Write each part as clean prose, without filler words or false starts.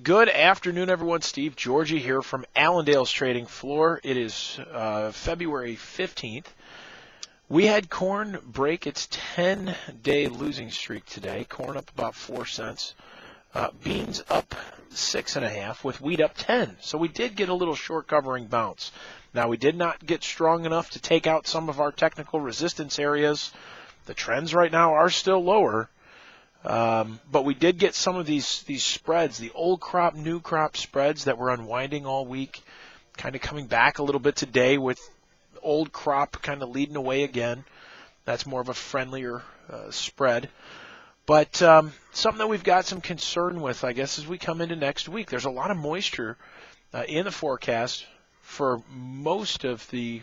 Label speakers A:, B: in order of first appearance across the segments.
A: Good afternoon, everyone. Steve Georgie here from Allendale's trading floor. It is February 15th. We had corn break its 10-day losing streak today. Corn up about 4 cents. Beans up 6.5 with wheat up 10. So we did get a little short covering bounce. Now, we did not get strong enough to take out some of our technical resistance areas. The trends right now are still lower. But we did get some of these spreads, the old crop, new crop spreads that were unwinding all week, kind of coming back a little bit today with old crop kind of leading away again. That's more of a friendlier spread. But something that we've got some concern with, I guess, as we come into next week. There's a lot of moisture in the forecast for most of the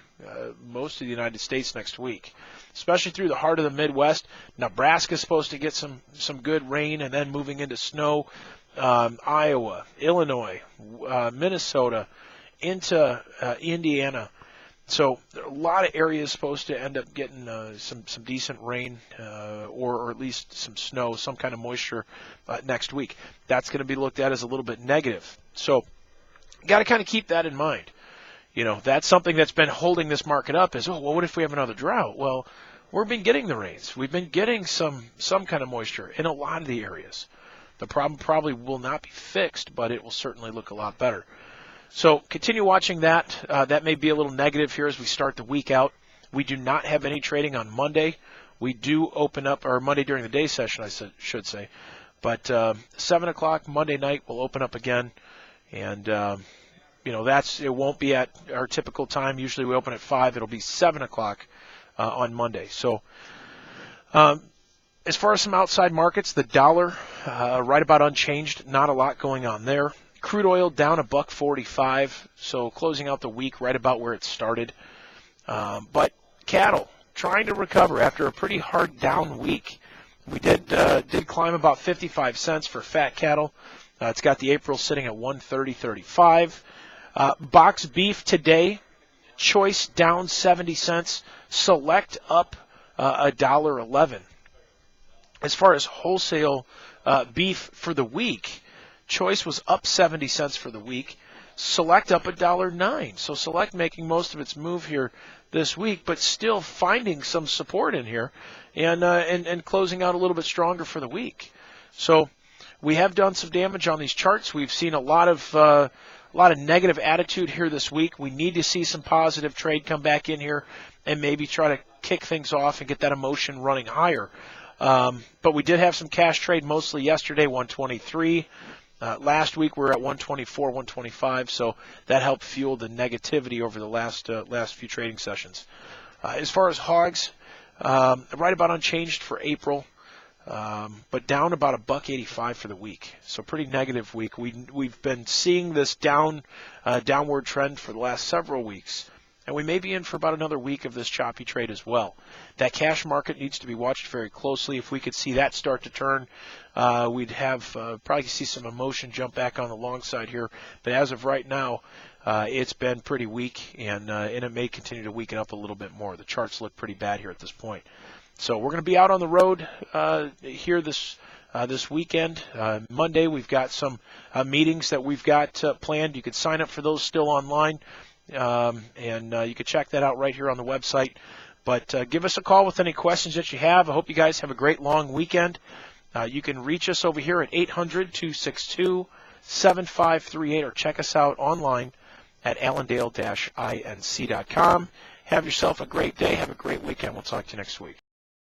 A: United States next week, especially through the heart of the Midwest. Nebraska's supposed to get some good rain and then moving into snow. Iowa, Illinois, Minnesota, into Indiana. So there are a lot of areas supposed to end up getting some decent rain or at least some snow, some kind of moisture next week. That's going to be looked at as a little bit negative. So you got to kind of keep that in mind. You know, that's something that's been holding this market up is, well, what if we have another drought? Well, we've been getting the rains. We've been getting some kind of moisture in a lot of the areas. The problem probably will not be fixed, but it will certainly look a lot better. So continue watching that. That may be a little negative here as we start the week out. We do not have any trading on Monday. We do open up, or Monday during the day session, I should say. But 7 o'clock Monday night, we'll open up again. And it won't be at our typical time. Usually we open at 5. It'll be 7 o'clock on Monday. So as far as some outside markets, the dollar right about unchanged. Not a lot going on there. Crude oil down $1.45. So closing out the week right about where it started. But cattle trying to recover after a pretty hard down week. We did climb about 55 cents for fat cattle. It's got the April sitting at 130.35. Box beef today, choice down 70 cents, select up $1.11. As far as wholesale beef for the week, choice was up 70 cents for the week, select up $1.09. So select making most of its move here this week, but still finding some support in here and closing out a little bit stronger for the week. So we have done some damage on these charts. We've seen a lot of negative attitude here this week. We need to see some positive trade come back in here and maybe try to kick things off and get that emotion running higher. But we did have some cash trade mostly yesterday, 123. Last week we were at 124, 125, so that helped fuel the negativity over the last few trading sessions. As far as hogs, right about unchanged for April. But down about $1.85 for the week. So pretty negative week. We've been seeing this downward trend for the last several weeks, and we may be in for about another week of this choppy trade as well. That cash market needs to be watched very closely. If we could see that start to turn, we'd have probably see some emotion jump back on the long side here. But as of right now, it's been pretty weak, and it may continue to weaken up a little bit more. The charts look pretty bad here at this point. So we're going to be out on the road here this weekend. Monday we've got some meetings that we've got planned. You can sign up for those still online, and you can check that out right here on the website. But give us a call with any questions that you have. I hope you guys have a great long weekend. You can reach us over here at 800-262-7538 or check us out online at allendale-inc.com. Have yourself a great day. Have a great weekend. We'll talk to you next week.